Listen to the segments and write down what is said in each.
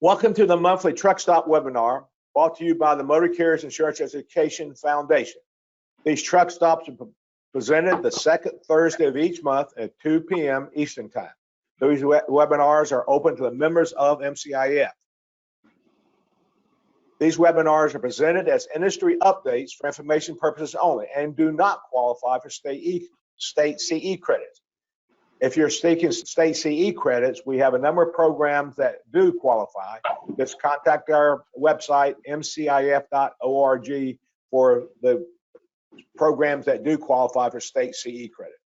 Welcome to the monthly Truckstop Webinar, brought to you by the Motor Carriers Insurance Education Foundation. These truck stops are presented the second Thursday of each month at 2 p.m. Eastern Time. These webinars are open to the members of MCIEF. These webinars are presented as industry updates for information purposes only and do not qualify for state CE credits. If you're seeking state CE credits, we have a number of programs that do qualify. Just contact our website, mcief.org, for the programs that do qualify for state CE credit.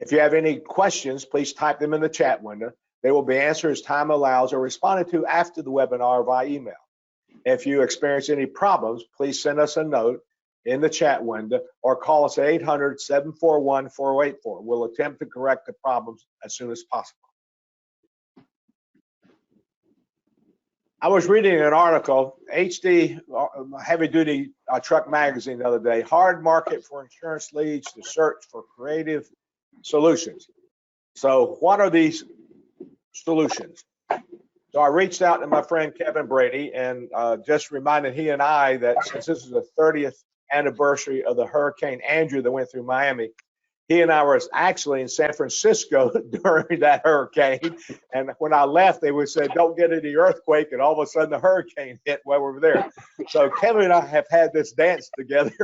If you have any questions, please type them in the chat window. They will be answered as time allows or responded to after the webinar via email. If you experience any problems, please send us a note in the chat window or call us at 800-741-4084. We'll attempt to correct the problems as soon as possible. I was reading an article, HD Heavy Duty Truck Magazine the other day, hard market for insurance leads to search for creative solutions. So what are these solutions? So I reached out to my friend Kevin Brady and just reminded he and I that since this is the 30th anniversary of the Hurricane Andrew that went through Miami, he and I were actually in San Francisco during that hurricane. And when I left, they would say, don't get any earthquake. And all of a sudden the hurricane hit while we were there. So Kevin and I have had this dance together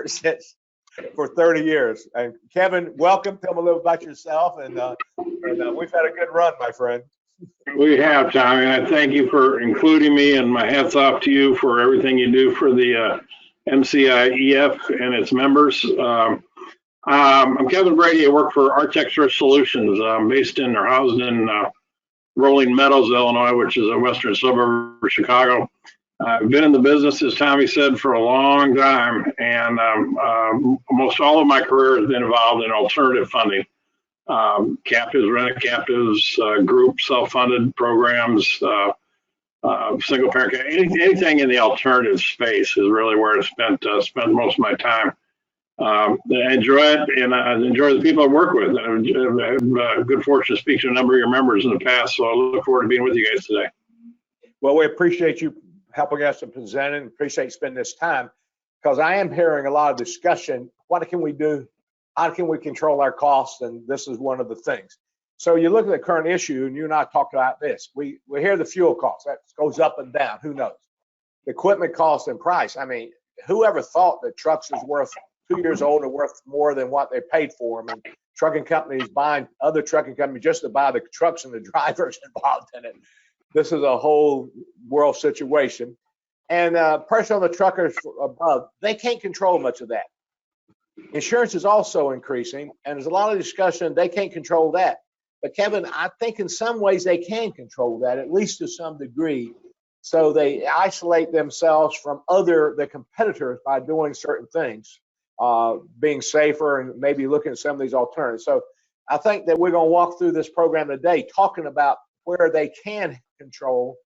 for 30 years. And Kevin, welcome. Tell me a little about yourself. And we've had a good run, my friend. We have, Tommy, and I thank you for including me, and my hat's off to you for everything you do for the MCIEF and its members. I'm Kevin Brady. I work for Artex Solutions. I'm based in or housed in Rolling Meadows, Illinois, which is a western suburb of Chicago. I've been in the business, as Tommy said, for a long time, and almost all of my career has been involved in alternative funding. Captives, rent captives, group self-funded programs, single parent, anything in the alternative space is really where I spent most of my time. I enjoy it, and I enjoy the people I work with. I've had good fortune to speak to a number of your members in the past, so I look forward to being with you guys today. Well, we appreciate you helping us and presenting. Appreciate you spending this time, because I am hearing a lot of discussion. What can we do? How can we control our costs? And this is one of the things. So you look at the current issue, and you and I talked about this. We hear the fuel costs. That goes up and down. Who knows? The equipment cost and price. I mean, whoever thought that trucks is worth 2 years old and worth more than what they paid for them? And trucking companies buying other trucking companies just to buy the trucks and the drivers involved in it. This is a whole world situation. And pressure on the truckers above, they can't control much of that. Insurance is also increasing, and there's a lot of discussion. They can't control that. But Kevin, I think in some ways they can control that, at least to some degree. So they isolate themselves from the competitors by doing certain things, being safer and maybe looking at some of these alternatives. So I think that we're going to walk through this program today talking about where they can control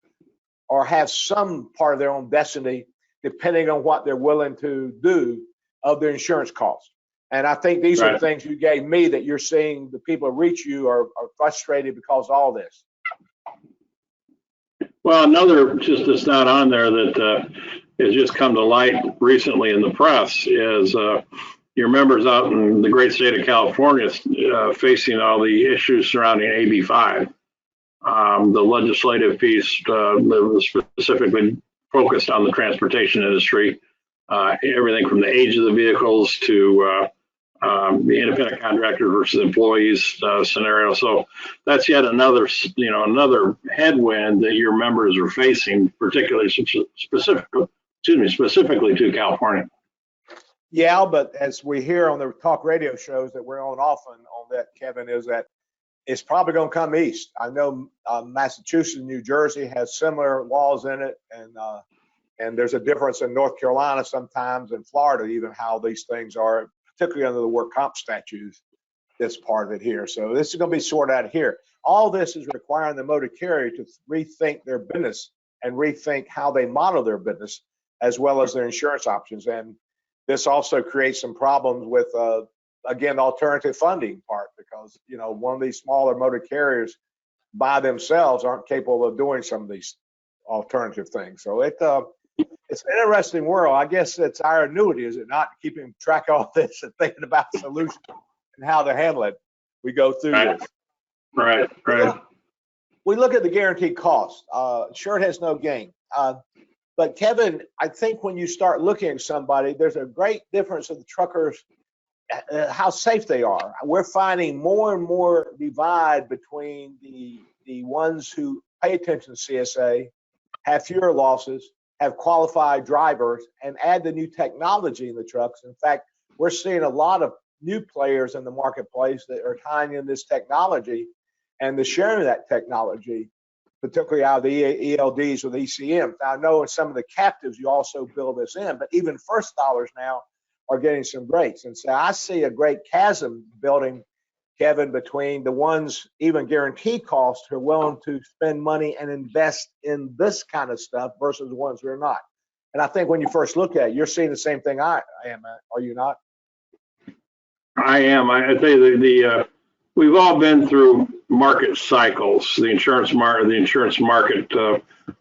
or have some part of their own destiny, depending on what they're willing to do of their insurance costs. And I think these are the things you gave me that you're seeing the people who reach you are frustrated because of all this. Well, another, just that's not on there that has just come to light recently in the press is your members out in the great state of California facing all the issues surrounding AB 5. The legislative piece that was specifically focused on the transportation industry. Everything from the age of the vehicles to the independent contractor versus employees scenario. So that's yet another, another headwind that your members are facing, particularly specifically to California. Yeah, but as we hear on the talk radio shows that we're on often on that, Kevin, is that it's probably going to come east. I know Massachusetts and New Jersey has similar laws in it, and there's a difference in North Carolina sometimes, and Florida even, how these things are, particularly under the work comp statutes, this part of it here. So this is going to be sorted out here. All this is requiring the motor carrier to rethink their business and rethink how they model their business, as well as their insurance options. And this also creates some problems with, again, the alternative funding part, because, one of these smaller motor carriers by themselves aren't capable of doing some of these alternative things. So it's an interesting world. I guess it's our annuity, is it not, keeping track of all this and thinking about solutions and how to handle it. We go through this. Right. We look at the guaranteed cost. Sure, it has no gain. But Kevin, I think when you start looking at somebody, there's a great difference of the truckers, how safe they are. We're finding more and more divide between the ones who pay attention to CSA, have fewer losses, have qualified drivers, and add the new technology in the trucks. In fact, we're seeing a lot of new players in the marketplace that are tying in this technology and the sharing of that technology, particularly out of the ELDs or the ECMs. Now, I know in some of the captives you also build this in, but even first dollars now are getting some breaks. And so I see a great chasm building, Kevin, between the ones, even guaranteed costs, who are willing to spend money and invest in this kind of stuff versus the ones who are not. And I think when you first look at it, you're seeing the same thing I am, are you not? I am. I tell you, we've all been through market cycles. The insurance market,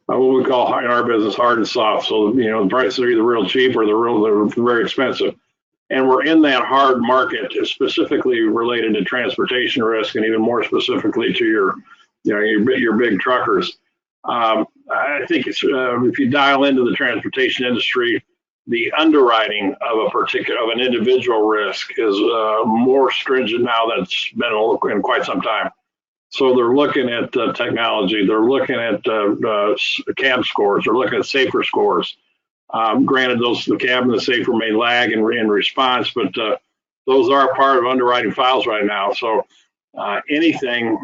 what we call in our business hard and soft. So the prices are either real cheap or they're very expensive. And we're in that hard market, specifically related to transportation risk, and even more specifically to your big truckers. I think it's, if you dial into the transportation industry, the underwriting of an individual risk is more stringent now than it's been in quite some time. So they're looking at technology, they're looking at cab scores, they're looking at safer scores. Granted, the cab and the safer may lag in response, but those are part of underwriting files right now. So anything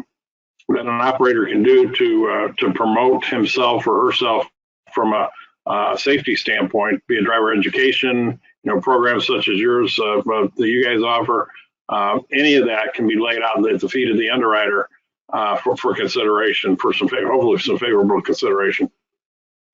that an operator can do to promote himself or herself from a safety standpoint, be it driver education, programs such as yours that you guys offer, any of that can be laid out at the feet of the underwriter for consideration, for hopefully some favorable consideration.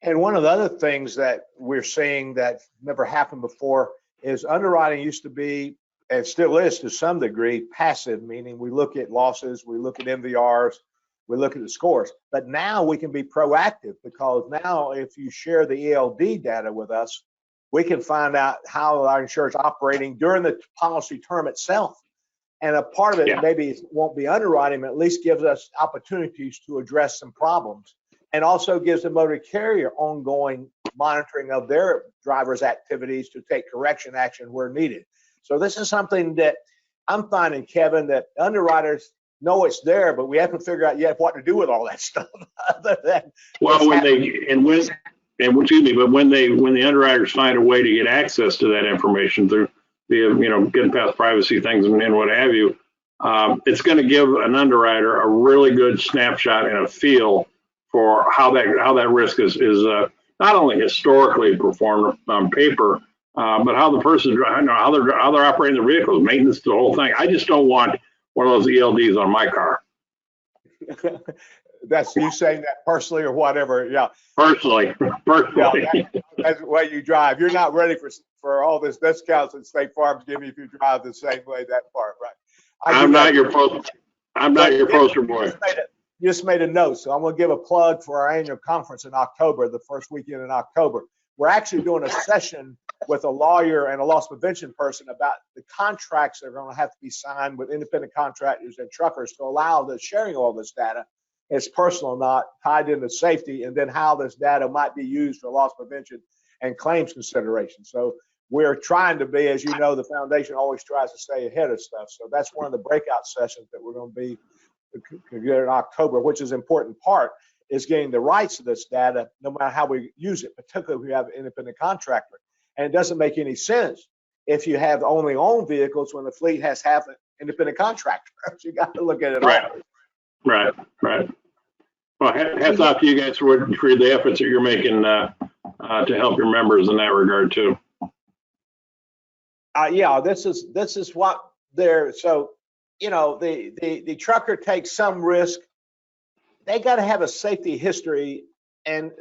And one of the other things that we're seeing that never happened before is underwriting used to be, and still is to some degree, passive, meaning we look at losses, we look at MVRs, we look at the scores. But now we can be proactive, because now if you share the ELD data with us, we can find out how our insurance is operating during the policy term itself. And a part of it maybe won't be underwriting, but at least gives us opportunities to address some problems, and also gives the motor carrier ongoing monitoring of their drivers' activities to take correction action where needed. So this is something that I'm finding, Kevin, that underwriters know it's there, but we haven't figured out yet what to do with all that stuff. Other than when the underwriters find a way to get access to that information through getting past privacy things and what have you, it's going to give an underwriter a really good snapshot and a feel for how that risk is not only historically performed on paper, but how the person, how they're operating their vehicles, maintenance, the whole thing. I just don't want one of those ELDs on my car. That's you saying that personally or whatever. Yeah. Personally. Yeah, that's the way you drive. You're not ready for all this discounts that State Farm's giving you if you drive the same way that far, right? I'm not your poster boy. You just made a note, so I'm going to give a plug for our annual conference in October, the first weekend in October. We're actually doing a session with a lawyer and a loss prevention person about the contracts that are going to have to be signed with independent contractors and truckers to allow the sharing of all this data. It's personal, not tied into safety, and then how this data might be used for loss prevention and claims consideration. So we're trying to be, as you know, the foundation always tries to stay ahead of stuff. So that's one of the breakout sessions that we're going to be in October, which is an important part, is getting the rights to this data, no matter how we use it, particularly if we have an independent contractor. And it doesn't make any sense if you have only owned vehicles when the fleet has half an independent contractor. You got to look at it all. Right. Well, hats off to you guys for the efforts that you're making to help your members in that regard too. Yeah, this is what they're, so, the trucker takes some risk. They got to have a safety history and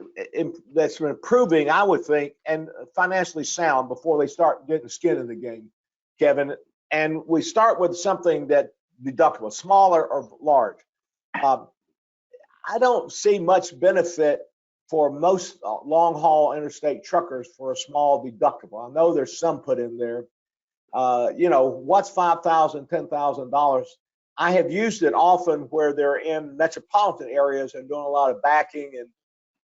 that's improving, I would think, and financially sound before they start getting skin in the game, Kevin. And we start with something that deductible, smaller or large. I don't see much benefit for most long haul interstate truckers for a small deductible. I know there's some put in there. You know, what's $5,000, $10,000? I have used it often where they're in metropolitan areas and doing a lot of backing and,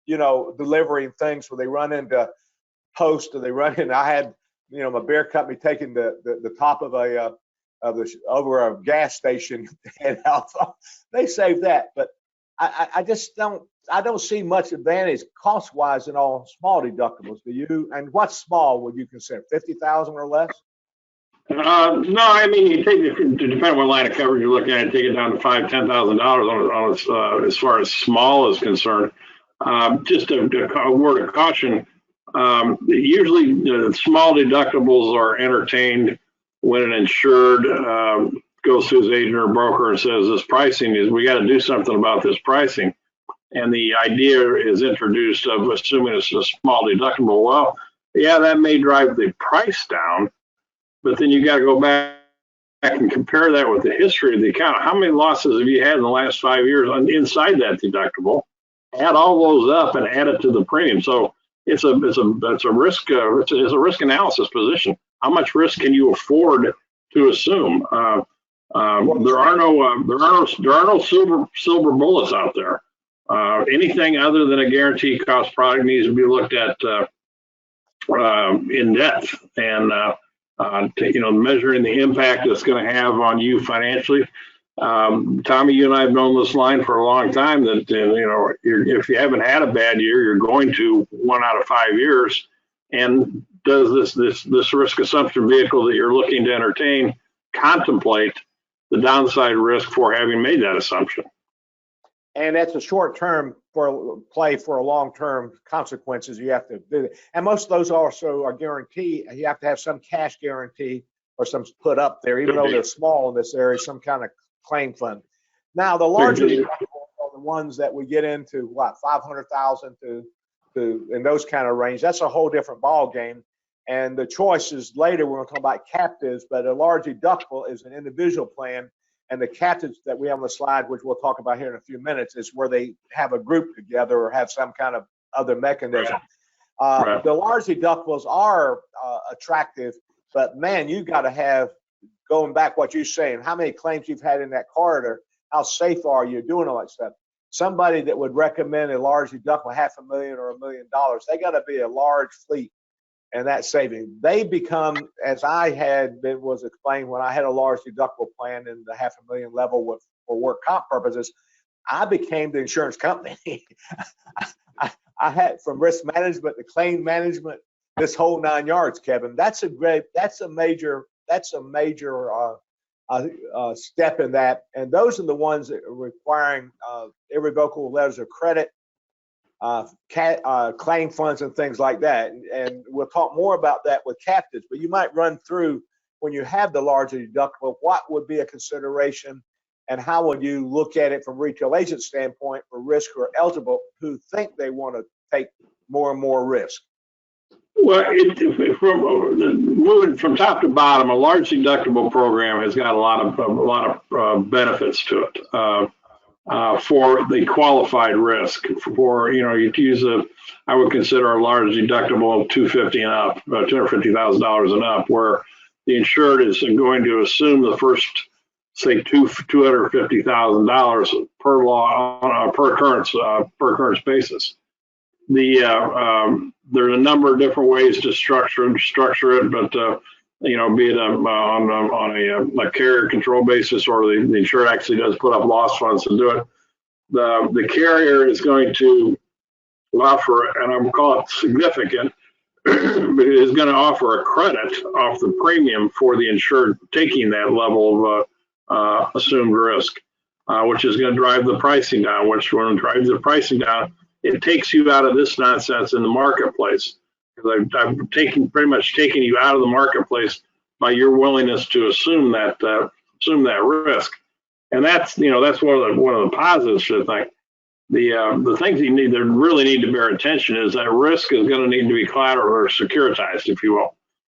you know, delivering things where they run into posts or they run in. I had, you know, my beer company taking the top of over a gas station and out. They saved that, but I just don't see much advantage cost wise in all small deductibles. Do you? And what's small would you consider? 50,000 or less? No, I mean, you take it, depending on what line of coverage you're looking at, take it down to $5,000, $10,000 on as far as small is concerned. Just a word of caution. Usually, small deductibles are entertained when an insured goes to his agent or broker and says, "This pricing is, we got to do something about this pricing." And the idea is introduced of assuming it's a small deductible. Well, yeah, that may drive the price down. But then you got to go back and compare that with the history of the account. How many losses have you had in the last 5 years inside that deductible? Add all those up and add it to the premium. So it's a risk analysis position. How much risk can you afford to assume? There are no silver bullets out there. Anything other than a guaranteed cost product needs to be looked at in depth and. You know, measuring the impact it's going to have on you financially. Tommy, you and I have known this line for a long time that, you know, if you haven't had a bad year, you're going to 1 out of 5 years. And does this risk assumption vehicle that you're looking to entertain contemplate the downside risk for having made that assumption? And that's a short-term play for a long-term consequences. You have to do it. And most of those also are guaranteed. You have to have some cash guarantee or some put up there, even though they're small in this area, some kind of claim fund. Now, the larger are the ones that we get into, what, 500,000 to in those kind of range. That's a whole different ball game. And the choices later, we're going to talk about captives, but a large deductible is an individual plan. And the captives that we have on the slide, which we'll talk about here in a few minutes, is where they have a group together or have some kind of other mechanism. Right. The large deductibles are attractive, but man, you got to have, going back what you're saying, how many claims you've had in that corridor, how safe are you doing all that stuff? Somebody that would recommend a large deductible, $500,000 or $1 million, they got to be a large fleet. And that saving, they become, as I had been was explained when I had a large deductible plan in the $500,000 level for work comp purposes, I became the insurance company. I had from risk management to claim management, this whole 9 yards, Kevin. That's a major step in that. And those are the ones that are requiring irrevocable letters of credit, claim funds and things like that, and we'll talk more about that with captives. But you might run through, when you have the larger deductible, what would be a consideration and how would you look at it from retail agent standpoint for risk who are eligible, who think they want to take more and more risk? Well, moving from top to bottom, a large deductible program has got a lot of benefits to it. For the qualified risk, for, you know, you'd use I would consider a large deductible of $250,000 and up, $250,000 and up, where the insured is going to assume the first, say, $250,000 per law on a per occurrence basis. There's a number of different ways to structure it, but you know, be it on a carrier control basis, or the insured actually does put up loss funds to do it. The carrier is going to offer, and I'm going to call it significant, but it is going to offer a credit off the premium for the insured taking that level of assumed risk, which is going to drive the pricing down. Which, when it drives the pricing down, it takes you out of this nonsense in the marketplace. Because I've pretty much taken you out of the marketplace by your willingness to assume that risk, and that's, you know, that's one of the positives to the thing. The things you really need to bear attention is that risk is going to need to be collateral or securitized, if you will.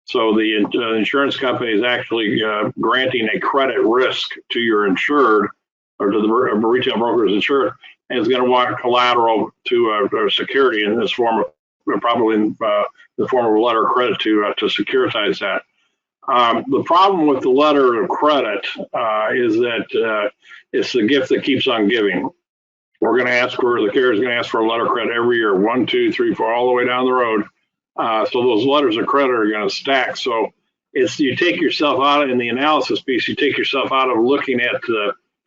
So the insurance company is actually granting a credit risk to your insured or to the retail broker's insurer, and is going to want collateral to security in this form of, probably in the form of a letter of credit to securitize that. The problem with the letter of credit is that it's the gift that keeps on giving. We're going to ask for, the carrier is going to ask for a letter of credit every year, 1, 2, 3, 4, all the way down the road. So those letters of credit are going to stack. So it's, you take yourself out of, in the analysis piece, you take yourself out of looking at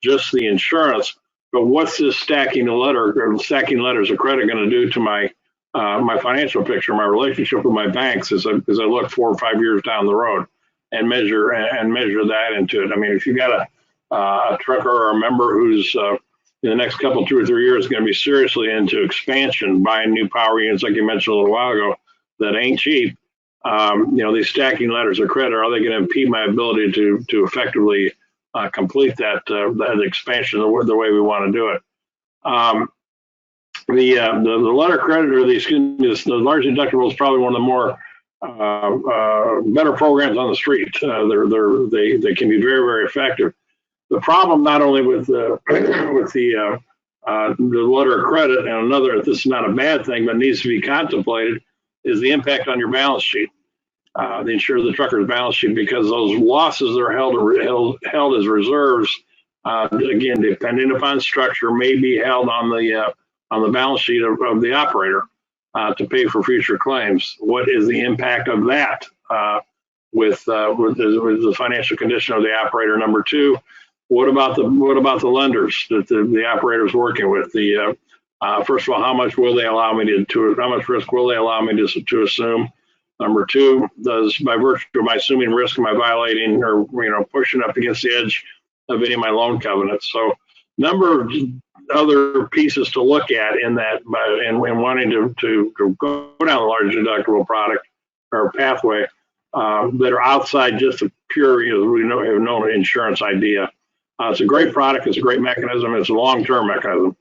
just the insurance, but what's this stacking letters of credit going to do to my my financial picture, my relationship with my banks as I look 4 or 5 years down the road and measure that into it. I mean, if you got a trucker or a member who's in the next couple, 2 or 3 years, going to be seriously into expansion, buying new power units, like you mentioned a little while ago, that ain't cheap. You know, these stacking letters of credit, are they going to impede my ability to effectively complete that expansion the way we want to do it? The letter of credit, or the large deductible, is probably one of the more better programs on the street. They can be very, very effective. The problem, not only with the letter of credit, and another, this is not a bad thing, but needs to be contemplated, is the impact on your balance sheet, the trucker's balance sheet, because those losses that are held as reserves, again, depending upon structure, may be held on the balance sheet of the operator to pay for future claims. What is the impact of that with the financial condition of the operator? Number two, what about the lenders that the operator is working with? First of all, how much will they allow me how much risk will they allow me to assume? Number two, by virtue of my assuming risk, am I violating or pushing up against the edge of any of my loan covenants? So, number of other pieces to look at in that, and wanting to go down a large deductible product or pathway that are outside just the pure, we have known insurance idea. It's a great product. It's a great mechanism. It's a long-term mechanism.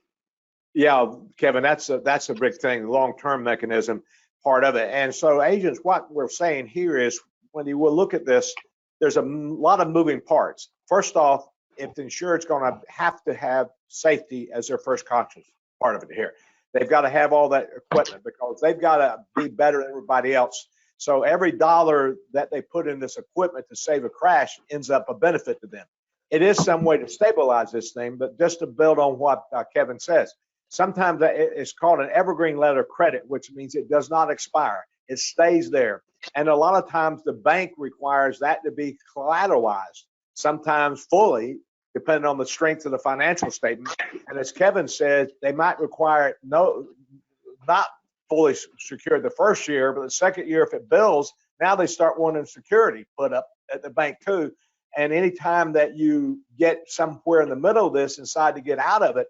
Yeah, Kevin, that's a big thing, long-term mechanism part of it. And so, agents, what we're saying here is, when you will look at this, there's a lot of moving parts. First off, if the insured's going to have safety as their first conscious part of it here, they've got to have all that equipment, because they've got to be better than everybody else. So every dollar that they put in this equipment to save a crash ends up a benefit to them. It is some way to stabilize this thing, but just to build on what Kevin says, sometimes it's called an evergreen letter of credit, which means it does not expire. It stays there. And a lot of times the bank requires that to be collateralized, sometimes fully, depending on the strength of the financial statement. And as Kevin said, they might require it not fully secured the first year, but the second year, if it bills, now they start wanting security put up at the bank too. And anytime that you get somewhere in the middle of this and decide to get out of it,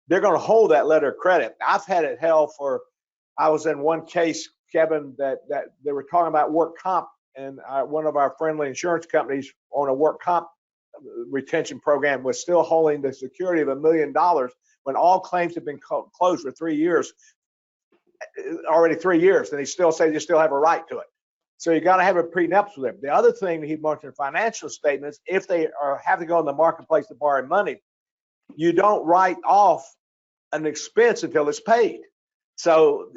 they're going to hold that letter of credit. I've had it held for, I was in one case, Kevin, that they were talking about work comp, and one of our friendly insurance companies on a work comp retention program was still holding the security of $1 million when all claims have been closed for 3 years, already 3 years, and they still say they still have a right to it. So you got to have a prenups with them. The other thing he mentioned, financial statements, if they have to go in the marketplace to borrow money, you don't write off an expense until it's paid. So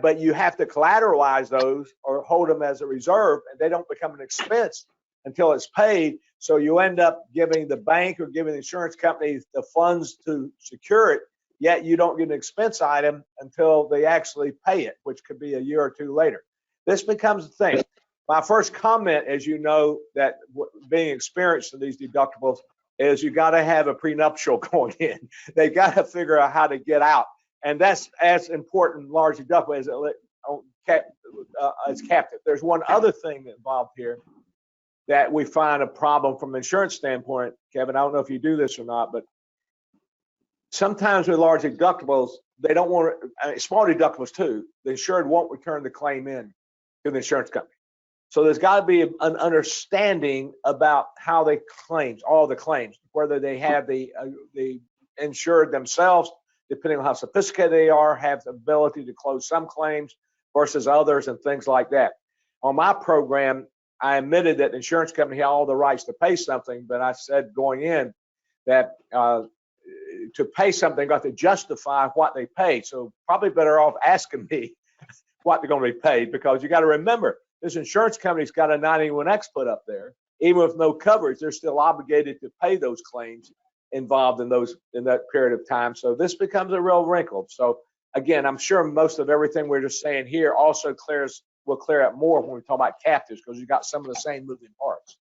but you have to collateralize those or hold them as a reserve, and they don't become an expense until it's paid. So you end up giving the bank or giving the insurance company the funds to secure it, yet you don't get an expense item until they actually pay it, which could be a year or two later. This becomes a thing. My first comment, as you know, that being experienced in these deductibles, is you got to have a prenuptial going in. They've got to figure out how to get out. And that's as important, large deductible, as captive. There's one other thing involved here that we find a problem from an insurance standpoint, Kevin. I don't know if you do this or not, but sometimes with large deductibles, they don't want small deductibles too. The insured won't return the claim in to the insurance company. So there's got to be an understanding about how they claims, all the claims, whether they have the insured themselves, depending on how sophisticated they are, have the ability to close some claims versus others and things like that. On my program, I admitted that the insurance company had all the rights to pay something, but I said going in, that to pay something, got to justify what they paid. So probably better off asking me what they're going to be paid, because you got to remember, this insurance company's got a 91X put up there. Even with no coverage, they're still obligated to pay those claims involved in that period of time. So this becomes a real wrinkle. So again, I'm sure most of everything we're just saying here also will clear up more when we talk about captives, because you got some of the same moving parts.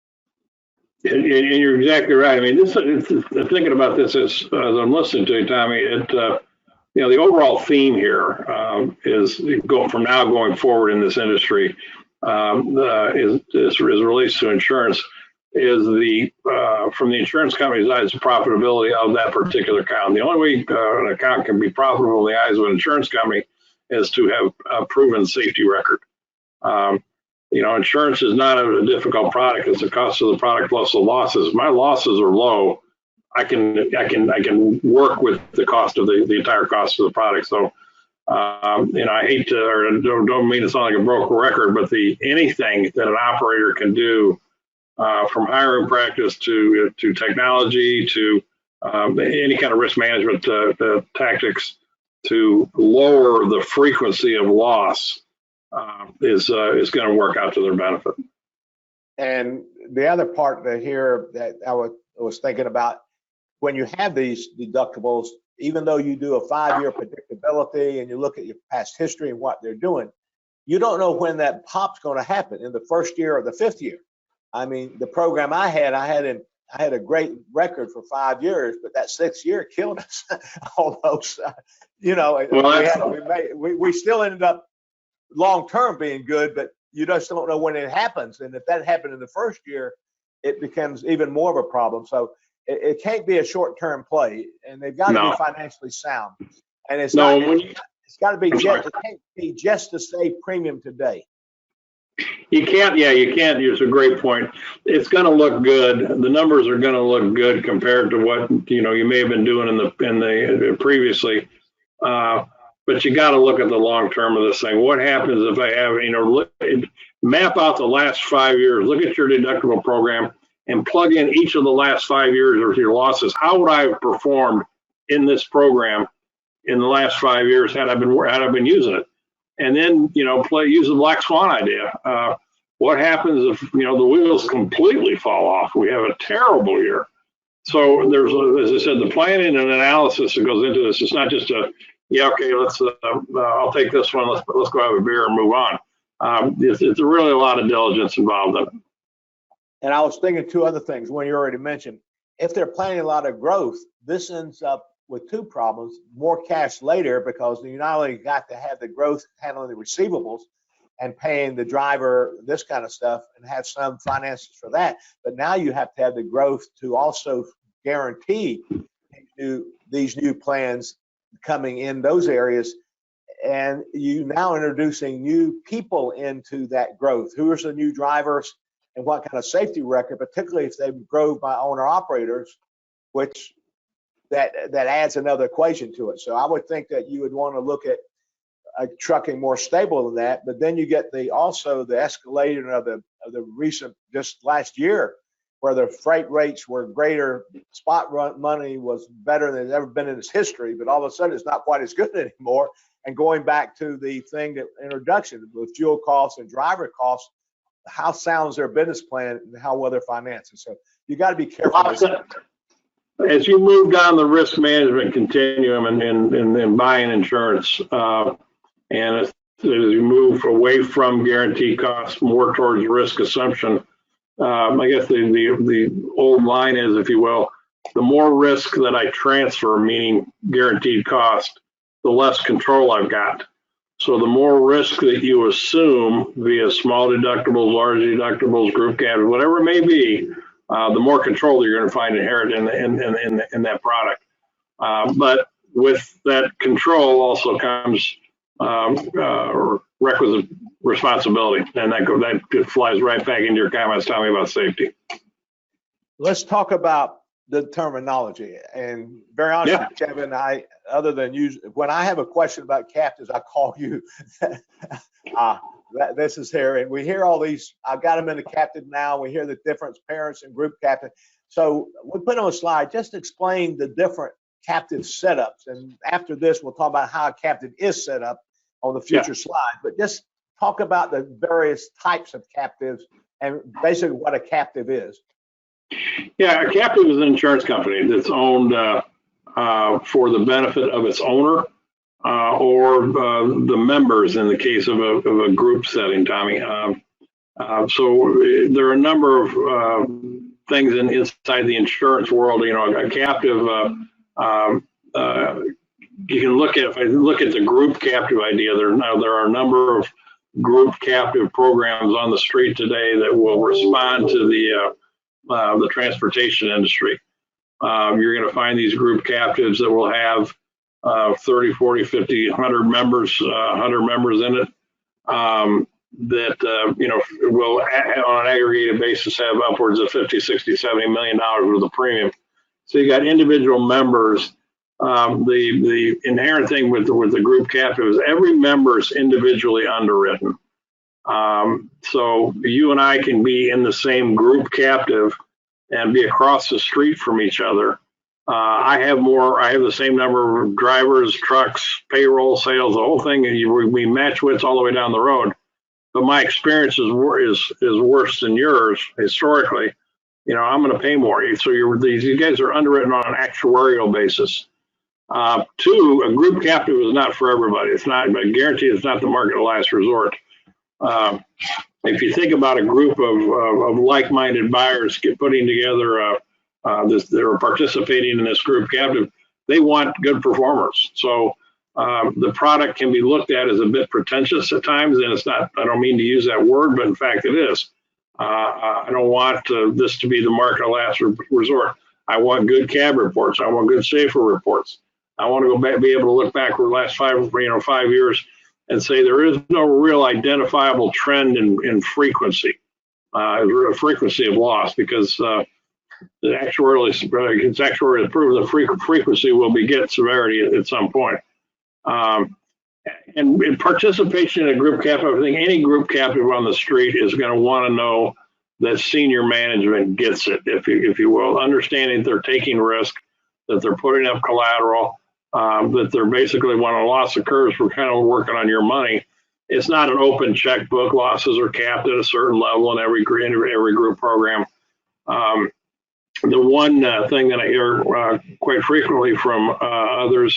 And you're exactly right. I mean, thinking about this as I'm listening to you, Tommy, you know, the overall theme here is going forward in this industry is relates to insurance, is from the insurance company's eyes, the profitability of that particular account. The only way an account can be profitable in the eyes of an insurance company is to have a proven safety record. You know, insurance is not a difficult product. It's the cost of the product plus the losses. My losses are low. I can work with the cost of the entire cost of the product. So, you know, I hate to, or don't mean to sound like a broken record, but anything that an operator can do, from hiring practice to technology to any kind of risk management tactics to lower the frequency of loss, is going to work out to their benefit. And the other part that I was thinking about, when you have these deductibles, even though you do a 5-year predictability and you look at your past history and what they're doing, you don't know when that pop's going to happen, in the first year or the 5th year. I mean, the program I had a great record for 5 years, but that 6th year killed us almost. You know, we still ended up long-term being good, but you just don't know when it happens. And if that happened in the first year, it becomes even more of a problem. So it can't be a short-term play, and they've got to be financially sound. And it's got to be it can't be just to save premium today. You can't. It's a great point. It's going to look good. The numbers are going to look good compared to what you may have been doing in the previously. But you got to look at the long term of this thing. What happens if I have map out the last 5 years? Look at your deductible program and plug in each of the last 5 years of your losses. How would I have performed in this program in the last 5 years had I been using it? And then, use the black swan idea. What happens if, the wheels completely fall off? We have a terrible year. So there's, as I said, the planning and analysis that goes into this. It's not just let's, I'll take this one. Let's go have a beer and move on. It's really a lot of diligence involved in it. And I was thinking 2 other things. One you already mentioned. If they're planning a lot of growth, this ends up with 2 problems: more cash later, because you not only got to have the growth handling the receivables and paying the driver, this kind of stuff, and have some finances for that, but now you have to have the growth to also guarantee these new plans coming in those areas. And you now introducing new people into that growth. Who are the new drivers and what kind of safety record, particularly if they grow by owner operators, which that adds another equation to it. So I would think that you would want to look at trucking more stable than that. But then you get also the escalation of the recent, just last year, where the freight rates were greater, spot run money was better than it's ever been in its history, but all of a sudden it's not quite as good anymore. And going back to the thing that introduction with fuel costs and driver costs, how sound is their business plan and how well they're financing? So you got to be careful. As you move down the risk management continuum and buying insurance, and as you move away from guaranteed costs more towards risk assumption, I guess the old line is, if you will, the more risk that I transfer, meaning guaranteed cost, the less control I've got. So the more risk that you assume via small deductibles, large deductibles, group captives, whatever it may be, the more control that you're going to find inherent in that product. But with that control also comes requisite responsibility, and that flies right back into your comments, Tommy, about safety. Let's talk about the terminology. And very honestly, Kevin, other than when I have a question about captives, I call you. This is here, and we hear all these. I've got them in the captive now. We hear the difference, parents and group captive. So we put on a slide, just explain the different captive setups. And after this, we'll talk about how a captive is set up on the future slide. But just talk about the various types of captives and basically what a captive is. Yeah, a captive is an insurance company that's owned for the benefit of its owner or the members in the case of a group setting, Tommy. So there are a number of things inside the insurance world. You know, a captive, you can look at, if I look at the group captive idea, there are a number of group captive programs on the street today that will respond to the transportation industry. You're going to find these group captives that will have 30, 40, 50, 100 members, 100 members in it. That you know, will on an aggregated basis have upwards of 50, 60, 70 million dollars worth of premium. So you got individual members. The inherent thing with the group captive is every member is individually underwritten. So you and I can be in the same group captive and be across the street from each other. I have the same number of drivers, trucks, payroll, sales, the whole thing, and we match wits all the way down the road. But my experience is worse than yours historically. You know, I'm going to pay more. So you guys are underwritten on an actuarial basis. Two, a group captive is not for everybody. It's not, I guarantee it's not the market of last resort. If you think about a group of like-minded buyers putting together they're participating in this group captive, they want good performers. So the product can be looked at as a bit pretentious at times, and it's not, I don't mean to use that word, but in fact it is. I don't want this to be the market of last resort. I want good cab reports. I want good safer reports. I want to go back, be able to look back over the last 5 years and say there is no real identifiable trend in frequency, frequency of loss, because it's actuarially proven the frequency will beget severity at some point. And in participation in a group captive, I think any group captive on the street is going to want to know that senior management gets it, if you will, understanding they're taking risk, that they're putting up collateral, that they're basically, when a loss occurs, we're kind of working on your money. It's not an open checkbook. Losses are capped at a certain level in every group program. The one thing that I hear quite frequently from others,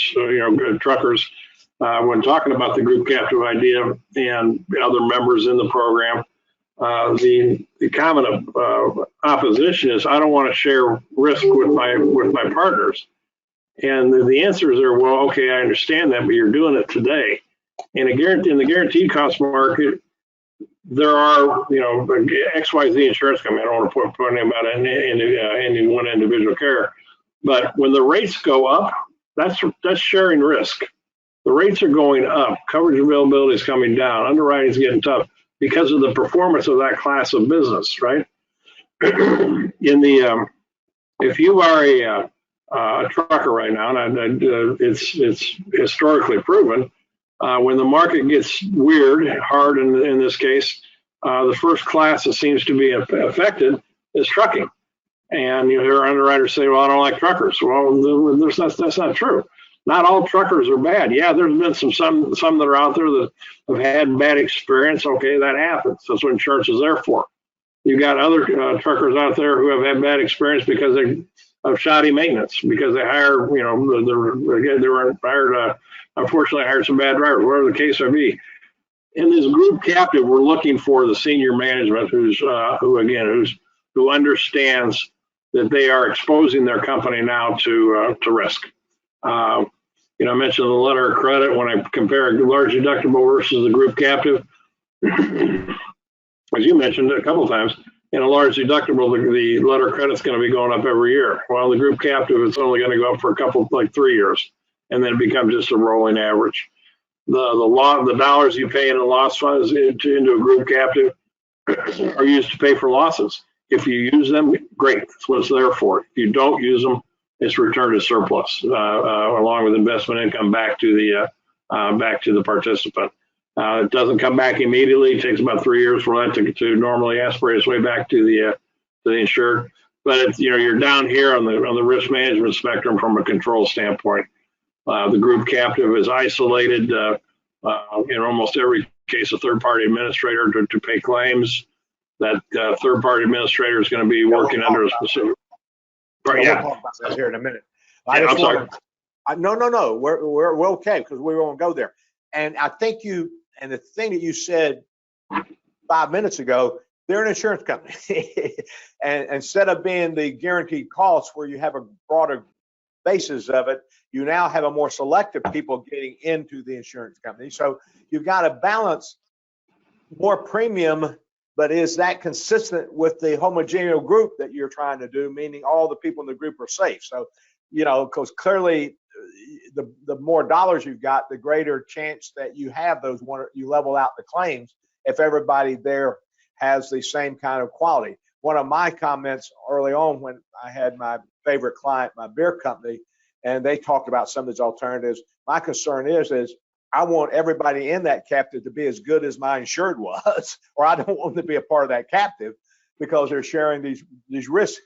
truckers, when talking about the group captive idea and other members in the program, the common opposition is, I don't want to share risk with my partners. And the answers are, well, okay, I understand that, but you're doing it today. And in the guaranteed cost market, there are, XYZ insurance company. I don't want to put anything about any one individual carrier, but when the rates go up, that's sharing risk. The rates are going up, coverage availability is coming down, underwriting is getting tough because of the performance of that class of business, right? If you are a trucker right now, and it's historically proven, when the market gets weird, hard in this case, the first class that seems to be affected is trucking. And you hear underwriters say, well, I don't like truckers. Well, that's not true. Not all truckers are bad. Yeah, there's been some that are out there that have had bad experience. Okay, that happens. That's what insurance is there for. You've got other truckers out there who have had bad experience because of shoddy maintenance, because they hired, they were hired, unfortunately hired some bad drivers, whatever the case may be. In this group captive, we're looking for the senior management who understands that they are exposing their company now to risk. I mentioned the letter of credit when I compare a large deductible versus the group captive. As you mentioned a couple of times, in a large deductible, the letter of credit is going to be going up every year. While the group captive, it's only going to go up for 3 years, and then it becomes just a rolling average. The dollars you pay in a loss funds into a group captive are used to pay for losses. If you use them, great. That's what it's there for. If you don't use them, it's returned as surplus, along with investment income back to the participant. It doesn't come back immediately. It takes about 3 years for that to normally aspirate its way back to the insured. but it's, you're down here on the risk management spectrum from a control standpoint. The group captive is isolated in almost every case, a third-party administrator to pay claims. That third-party administrator is going to be working under a specific. We'll talk about that here in a minute. I'm sorry. No, we're okay because we won't go there. And I think the thing that you said 5 minutes ago, they're an insurance company, and instead of being the guaranteed costs where you have a broader basis of it, you now have a more selective people getting into the insurance company. So you've got to balance more premium, but is that consistent with the homogeneous group that you're trying to do, meaning all the people in the group are safe? So, because clearly the more dollars you've got, the greater chance that you have you level out the claims if everybody there has the same kind of quality. One of my comments early on when I had my favorite client, my beer company, and they talked about some of these alternatives, my concern is I want everybody in that captive to be as good as my insured was, or I don't want them to be a part of that captive because they're sharing these risks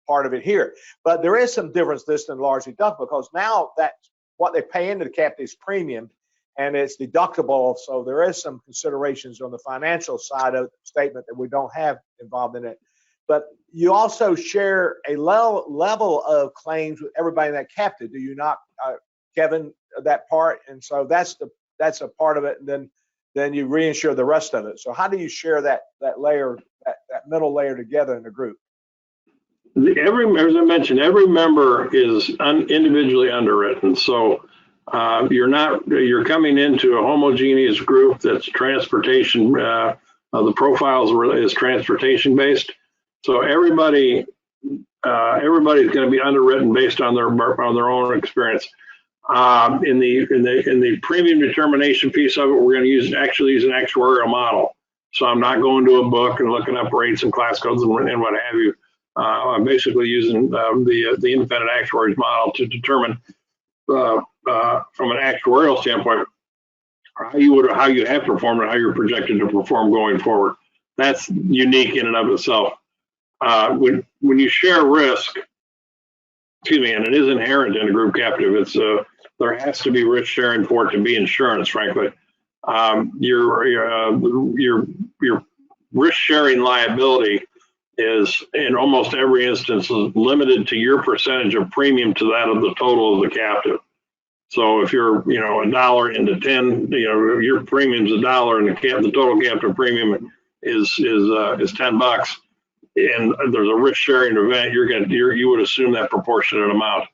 part of it here. But there is some difference this than large deductible, because now that's what they pay into the captive's premium and it's deductible. So there is some considerations on the financial side of the statement that we don't have involved in it. But you also share a level of claims with everybody in that captive, do you not, Kevin, that part? And so that's a part of it, and then you reinsure the rest of it. So how do you share that layer, that middle layer together in the group? As I mentioned, every member is individually underwritten. So you're coming into a homogeneous group that's transportation. The profiles is transportation based. So everybody's going to be underwritten based on their own experience. In the premium determination piece of it, we're going to actually use an actuarial model. So I'm not going to a book and looking up rates and class codes and what have you. I'm basically using the independent actuaries model to determine from an actuarial standpoint how you have performed and how you're projected to perform going forward. That's unique in and of itself. When you share risk, and it is inherent in a group captive, it's there has to be risk sharing for it to be insurance, frankly. Your risk sharing liability is in almost every instance limited to your percentage of premium to that of the total of the captive. So if you're $1 into 10, your premium's $1 and the total captive premium is $10, and there's a risk sharing event, you would assume that proportionate amount.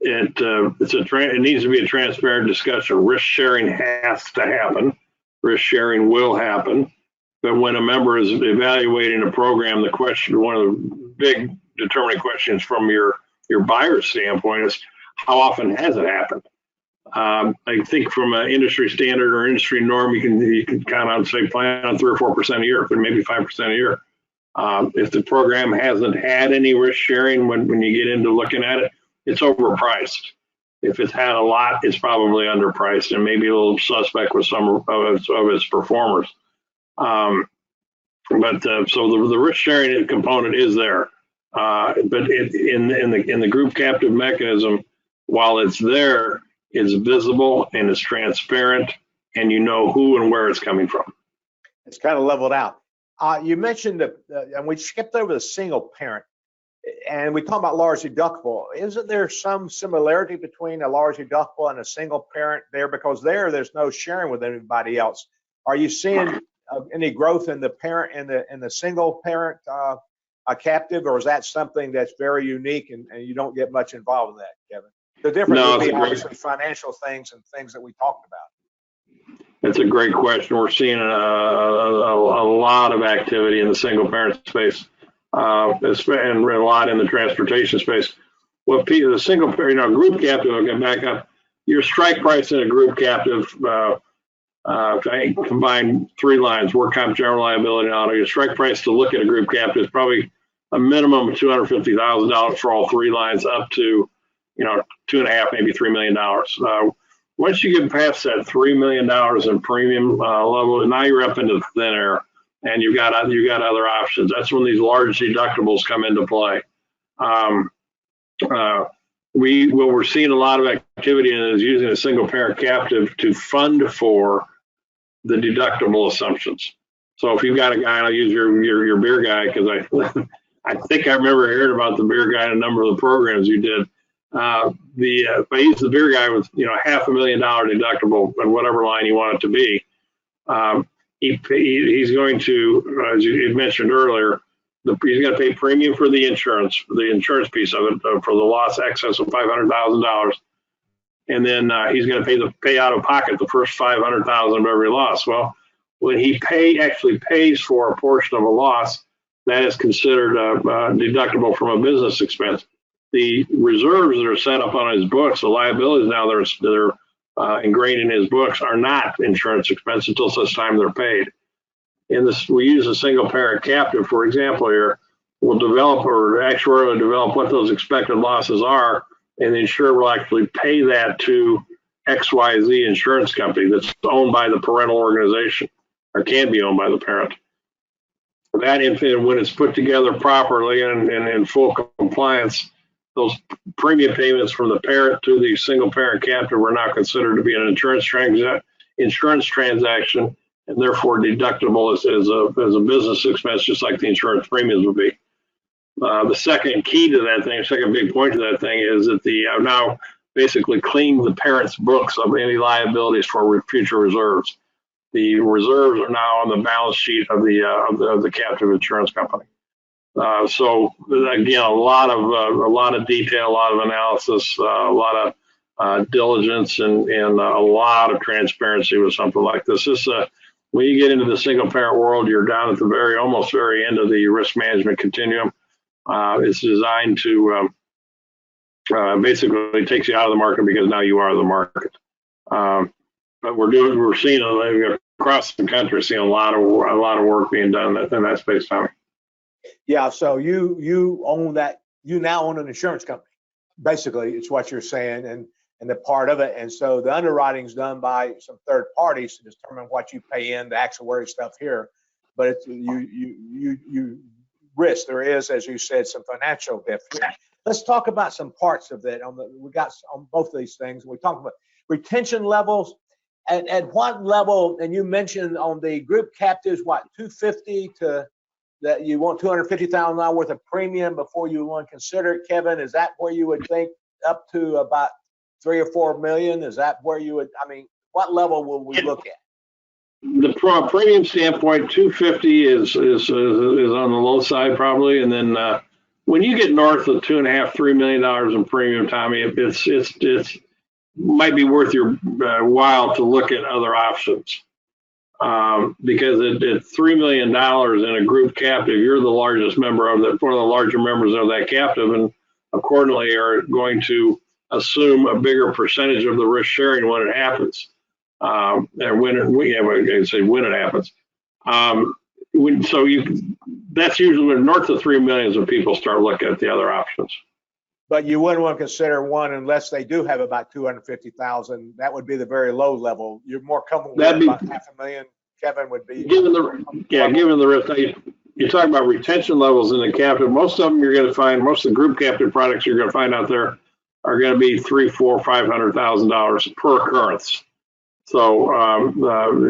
It needs to be a transparent discussion. Risk sharing has to happen. Risk sharing will happen. But when a member is evaluating a program, one of the big determining questions from your buyer's standpoint is how often has it happened? I think from an industry standard or industry norm, you can count on, say, plan on 3 or 4% a year, but maybe 5% a year. If the program hasn't had any risk sharing when you get into looking at it, it's overpriced. If it's had a lot, it's probably underpriced and maybe a little suspect with some of its performers. So the risk sharing component is there, but in the group captive mechanism, while it's there, it's visible and it's transparent, and you know who and where it's coming from. It's kind of leveled out. You mentioned and we skipped over the single parent, and we talked about large deductible. Isn't there some similarity between a large deductible and a single parent there? Because there's no sharing with anybody else. Are you seeing any growth in the parent in the single parent captive, or is that something that's very unique and you don't get much involved in that, Kevin? The difference would be obviously financial things and things that we talked about. That's a great question. We're seeing a lot of activity in the single parent space, and a lot in the transportation space. Well, the single parent, group captive, I'll get back up. Your strike price in a group captive, I combine 3 lines: work comp, general liability, and auto. Your strike price to look at a group captive is probably a minimum of $250,000 for all 3 lines, up to $2.5, maybe $3 million. Once you get past that $3 million in premium level, now you're up into thin air. and you've got other options. That's when these large deductibles come into play. What we're seeing a lot of activity in is using a single parent captive to fund for the deductible assumptions. So if you've got a guy, and I'll use your beer guy because I think I remember hearing about the beer guy in a number of the programs you did. If I use the beer guy with $500,000 deductible on whatever line you want it to be, he's going to, as you mentioned earlier, he's going to pay premium for the insurance piece of it for the loss excess of $500,000, and then he's going to pay out of pocket the first $500,000 of every loss. Well, when he actually pays for a portion of a loss, that is considered deductible from a business expense. The reserves that are set up on his books, the liabilities now that are ingrained in his books, are not insurance expense until such time they're paid. We use a single parent captive, for example, here. We'll develop or actuarially develop what those expected losses are, and the insurer will actually pay that to XYZ insurance company that's owned by the parental organization, or can be owned by the parent. That, when it's put together properly and in full compliance, those premium payments from the parent to the single parent captive are now considered to be an insurance transaction, and therefore deductible as a business expense, just like the insurance premiums would be. The second key to that thing, second big point to that thing, is that I've now basically cleaned the parent's books of any liabilities for future reserves. The reserves are now on the balance sheet of the captive insurance company. So again, a lot of detail, a lot of analysis, a lot of diligence, and a lot of transparency with something like this. When you get into the single parent world, you're down at the almost very end of the risk management continuum. It's designed to basically takes you out of the market because now you are the market. But we're seeing across the country, seeing a lot of work being done in that space, Tommy. Yeah, so you own that. You now own an insurance company. Basically, it's what you're saying, and the part of it. And so the underwriting's done by some third parties to determine what you pay in, the actuary stuff here. But it's you risk. There is, as you said, some financial difference. Let's talk about some parts of that. We got on both of these things. We talked about retention levels. At what level? And you mentioned on the group captives, what, 250 to that you want $250,000 worth of premium before you want to consider it, Kevin? Is that where you would think up to about 3 or 4 million? Is that where you would? I mean, what level will we look at? From a premium standpoint, 250 is on the low side probably, and then when you get north of $2.5–3 million in premium, Tommy, it's might be worth your while to look at other options. Because at $3 million in a group captive, you're the largest member of that, one of the larger members of that captive, and accordingly are going to assume a bigger percentage of the risk sharing when it happens. And when it happens. That's usually when north of 3 million when people start looking at the other options. But you wouldn't want to consider one unless they do have about 250,000. That would be the very low level. You're more comfortable with about $500,000. Kevin would be given the risk. You talk about retention levels in the captive. Most of them you're going to find. Most of the group captive products you're going to find out there are going to be $300,000, $400,000, $500,000 per occurrence. So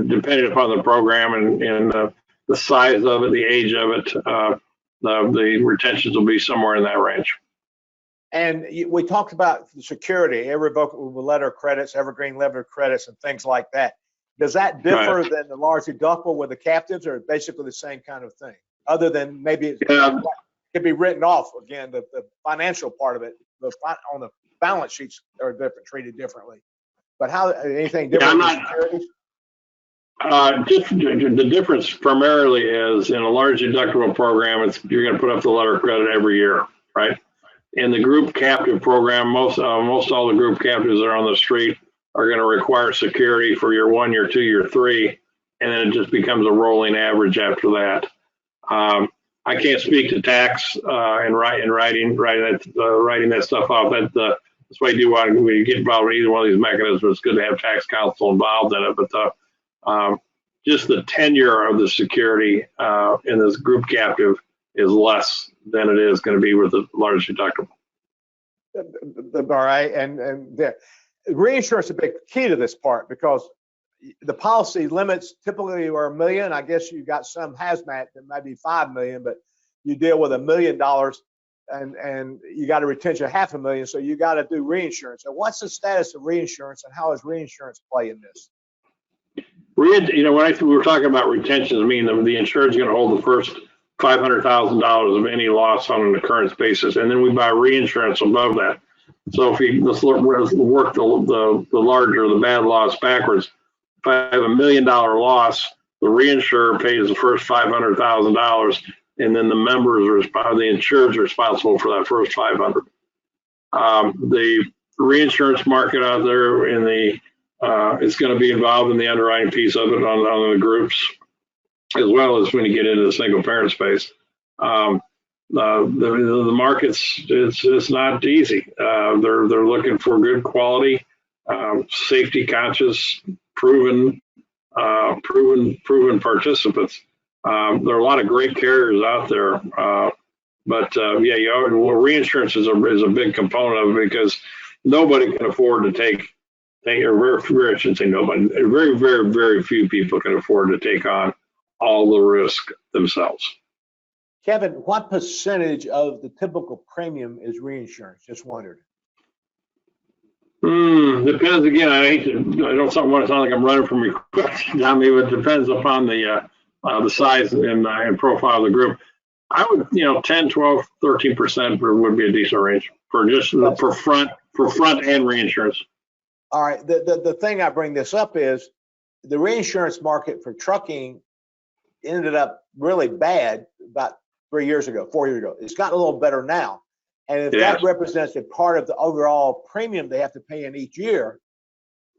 depending upon the program and the size of it, the age of it, the retentions will be somewhere in that range. And we talked about security, irrevocable letter of credits, evergreen letter of credits, and things like that. Does that differ than the large deductible with the captives, or basically the same kind of thing? Other than maybe it could be written off again, the financial part of it, on the balance sheets are different, treated differently. But how anything different with securities? The difference primarily is in a large deductible program, you're going to put up the letter of credit every year, right? In the group captive program, most all the group captives that are on the street are going to require security for year 1, year 2, year 3, and then it just becomes a rolling average after that. I can't speak to tax and writing that stuff off. That's why you do when you get involved in either one of these mechanisms. It's good to have tax counsel involved in it. But just the tenure of the security in this group captive is less than it is going to be with the large deductible. All right, and the reinsurance is a big key to this part, because the policy limits typically are $1 million. I guess you got some hazmat that might be $5 million, but you deal with $1 million, and you got a retention of $500,000, so you got to do reinsurance. And what's the status of reinsurance, and how is reinsurance play in this? When we were talking about retentions, I mean the insurance is going to hold the first $500,000 of any loss on an occurrence basis, and then we buy reinsurance above that. So if let's work the larger, the bad loss backwards. If I have $1 million loss, the reinsurer pays the first $500,000, and then the the insurers are responsible for that first $500,000. The reinsurance market out there it's going to be involved in the underwriting piece of it on the groups, as well as when you get into the single parent space. The markets, it's not easy. They're looking for good quality, safety conscious, proven participants. There are a lot of great carriers out there, but reinsurance is a big component of it, because nobody can afford to take, or I shouldn't say nobody, very, very, very few people can afford to take on all the risk themselves. Kevin, what percentage of the typical premium is reinsurance? Just wondered. Depends again. I don't want to sound like I'm running from your question, Tommy, but it depends upon the size and profile of the group. I would, 10, 12, 13% would be a decent range for front and reinsurance. All right. The thing I bring this up is the reinsurance market for trucking ended up really bad about 4 years ago. It's gotten a little better now. And if that represents a part of the overall premium they have to pay in each year,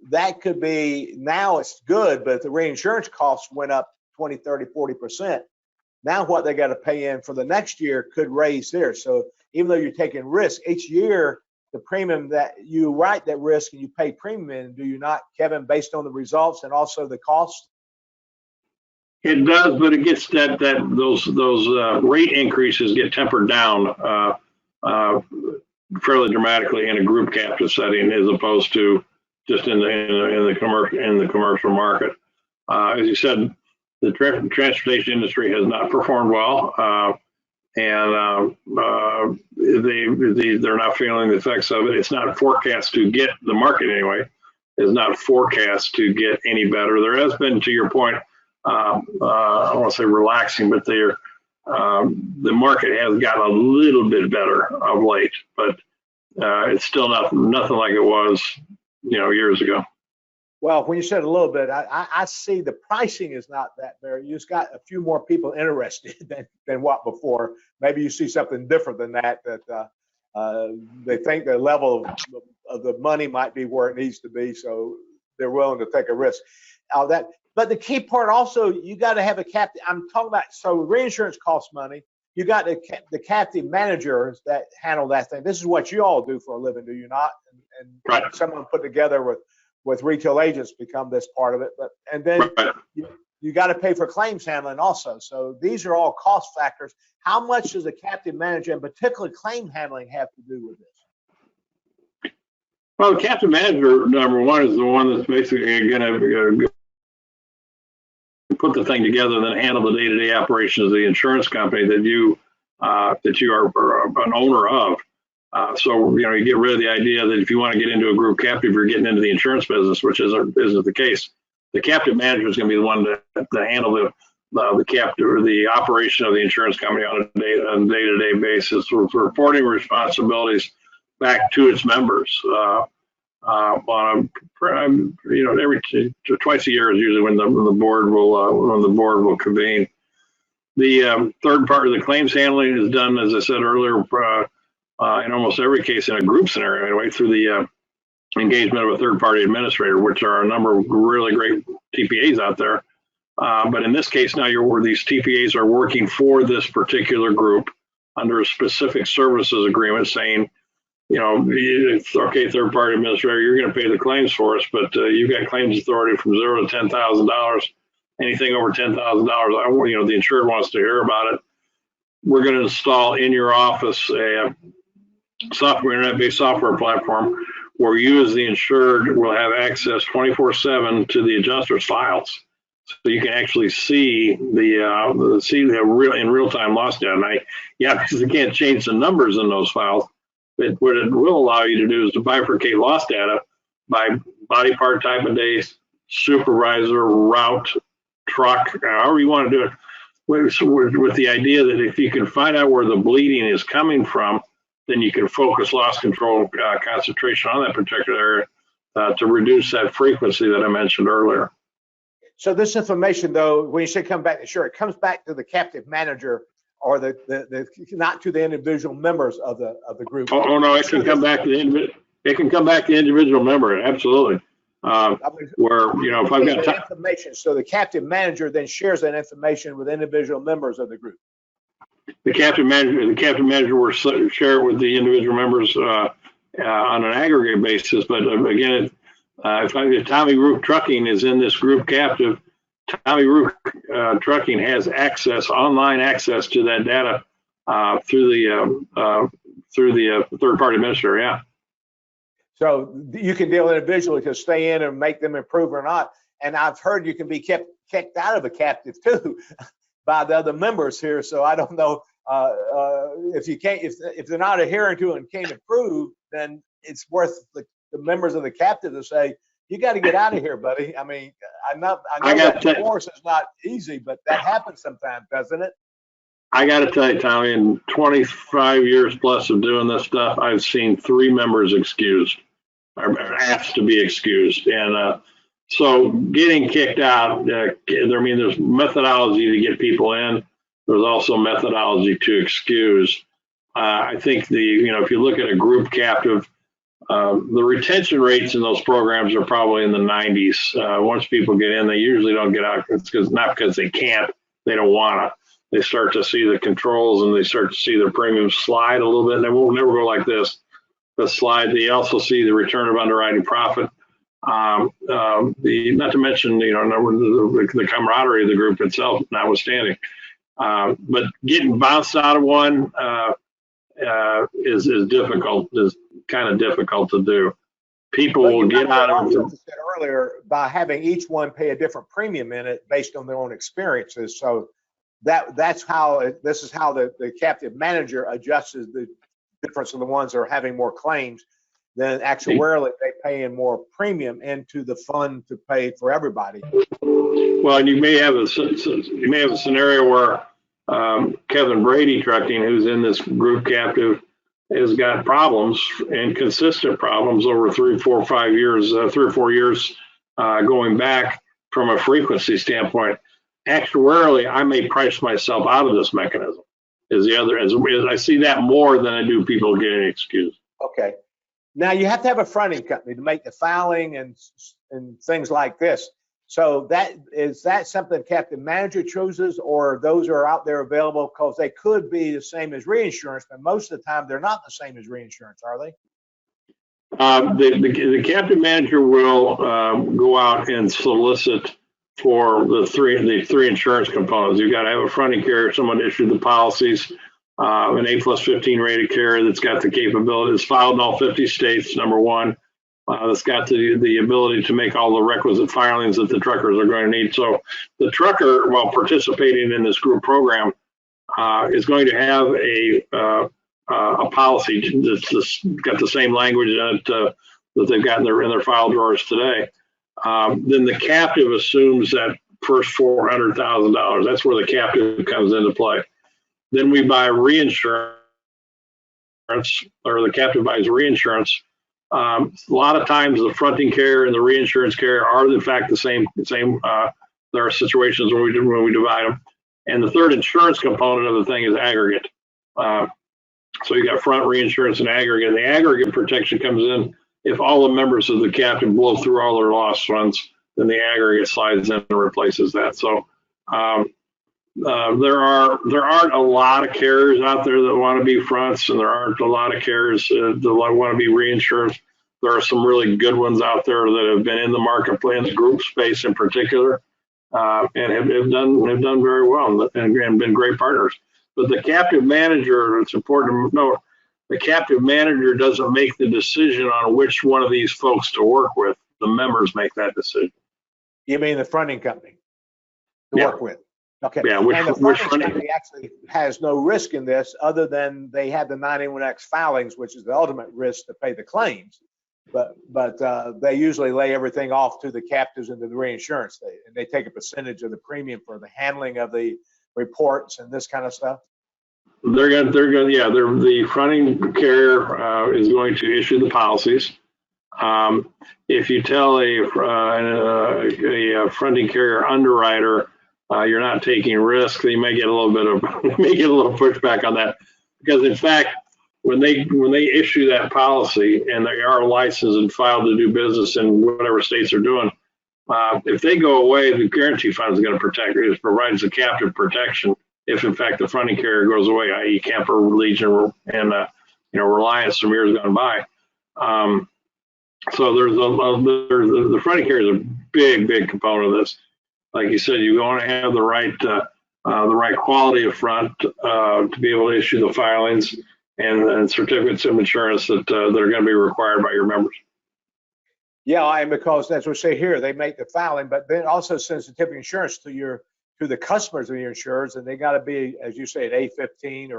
that could be, now it's good, but if the reinsurance costs went up 20, 30, 40%, now what they got to pay in for the next year could raise theirs. So even though you're taking risk, each year, the premium that you write that risk and you pay premium in, do you not, Kevin, based on the results and also the cost? It does, but it gets those rate increases get tempered down fairly dramatically in a group captive setting, as opposed to just in the commercial market. As you said, the transportation industry has not performed well, and they're not feeling the effects of it. It's not forecast to get, the market anyway, is not forecast to get any better. There has been, to your point, I don't want to say relaxing, but the market has gotten a little bit better of late, but it's still nothing like it was, years ago. Well, when you said a little bit, I see the pricing is not that very. You just got a few more people interested than what before. Maybe you see something different than that they think the level of the money might be where it needs to be, so they're willing to take a risk. But the key part also, you got to have a captive. I'm talking about, so reinsurance costs money. You got the captive managers that handle that thing. This is what you all do for a living, do you not? And right. Someone put together with retail agents become this part of it. And then right. you got to pay for claims handling also. So these are all cost factors. How much does a captive manager, and particularly claim handling, have to do with this? Well, the captive manager, number one, is the one that's basically going to put the thing together and then handle the day-to-day operations of the insurance company that you are an owner of. So you get rid of the idea that if you want to get into a group captive, you're getting into the insurance business, which isn't the case. The captive manager is going to be the one to handle the captive, or the operation of the insurance company on a day-to-day basis, with reporting responsibilities back to its members. Twice a year is usually when the board will convene. The third part of the claims handling is done, as I said earlier, in almost every case in a group scenario anyway, through the engagement of a third-party administrator, which are a number of really great TPAs out there. But in this case now, these TPAs are working for this particular group under a specific services agreement, saying, it's okay, third-party administrator, you're going to pay the claims for us, but you've got claims authority from $0 to $10,000. anything over $10,000, you know, the insured wants to hear about it. We're going to install in your office a software, internet-based software platform where you as the insured will have access 24/7 to the adjuster's files. So you can actually see in real-time loss data. And because you can't change the numbers in those files, but what it will allow you to do is to bifurcate loss data by body part type of days, supervisor, route, truck, however you want to do it, with the idea that if you can find out where the bleeding is coming from, then you can focus loss control concentration on that particular area to reduce that frequency that I mentioned earlier. So this information, though, when you say come back, sure, it comes back to the captive manager or the not to the individual members of the group. Oh no, it can come back to the individual member. Absolutely. Where, you know, if I've got information, so the captive manager then shares that information with individual members of the group. The captive manager will share it with the individual members on an aggregate basis. But again, if Tommy Ruke Trucking is in this group captive, Tommy Ruke Trucking has online access to that data through the third-party administrator. Yeah. So you can deal individually to stay in and make them improve or not. And I've heard you can be kicked out of a captive too by the other members here. So I don't know if they're not adhering to it and can't improve, then it's worth the members of the captive to say, you got to get out of here, buddy. I mean, I know that divorce is not easy, but that happens sometimes, doesn't it? I got to tell you, Tommy, in 25 years plus of doing this stuff, I've seen 3 members excused or asked to be excused. And so getting kicked out, there's methodology to get people in. There's also methodology to excuse. I think if you look at a group captive, the retention rates in those programs are probably in the 90s. Once people get in, they usually don't get out. It's not because they can't, they don't want to. They start to see the controls and they start to see their premiums slide a little bit. And they won't never go like this, but slide. They also see the return of underwriting profit. Not to mention, the camaraderie of the group itself, notwithstanding. But getting bounced out of one is difficult, is kind of difficult to do. People will get out of it. Said earlier, by having each one pay a different premium in it based on their own experiences. So this is how the captive manager adjusts the difference of the ones that are having more claims. Then actuarially they pay in more premium into the fund to pay for everybody. Well, and you may have a scenario where Kevin Brady Trucking, who's in this group captive, has got problems and consistent problems over 3 or 4 years going back from a frequency standpoint. Actuarially, I may price myself out of this mechanism. As I see that more than I do people getting excused. Okay. Now you have to have a fronting company to make the filing and things like this. So is that something captive manager chooses, or those are out there available because they could be the same as reinsurance, but most of the time they're not the same as reinsurance, are they? The captive manager will go out and solicit for the three insurance components. You've got to have a fronting carrier, someone to issue the policies, an A+15 rated carrier that's got the capability, it's filed in all 50 states, number one. That's got the ability to make all the requisite filings that the truckers are going to need. So the trucker, while participating in this group program, is going to have a policy that's got the same language in it that they've got in their file drawers today. Then the captive assumes that first $400,000. That's where the captive comes into play. Then we buy reinsurance, or the captive buys reinsurance. A lot of times the fronting carrier and the reinsurance carrier are in fact the same. There are situations when we divide them. And the third insurance component of the thing is aggregate. So you got front reinsurance and aggregate. The aggregate protection comes in if all the members of the captive blow through all their loss funds, then the aggregate slides in and replaces that. So there aren't a lot of carriers out there that want to be fronts, and there aren't a lot of carriers that want to be reinsurance. There are some really good ones out there that have been in the marketplace, group space in particular, and have done very well and been great partners. But the captive manager, it's important to note, the captive manager doesn't make the decision on which one of these folks to work with. The members make that decision. You mean the fronting company to work with? Okay. Yeah, and the fronting company actually has no risk in this other than they had the 91X filings, which is the ultimate risk to pay the claims. But they usually lay everything off to the captives and to the reinsurance. They take a percentage of the premium for the handling of the reports and this kind of stuff. The fronting carrier is going to issue the policies. If you tell a fronting carrier underwriter you're not taking risk, they may get a little bit of pushback on that, because in fact, when they issue that policy and they are licensed and filed to do business in whatever states they're doing, if they go away, the guarantee fund is going to protect it. It provides a captive protection if in fact the fronting carrier goes away, i.e. Camper, Legion, and Reliance from years gone by. So there's the fronting carrier is a big component of this. Like you said, you want to have the right quality of front to be able to issue the filings and certificates of insurance that are going to be required by your members. Yeah, and because as we say here, they make the filing, but then also sends certificate of insurance to the customers of your insurers, and they got to be, as you say, at A15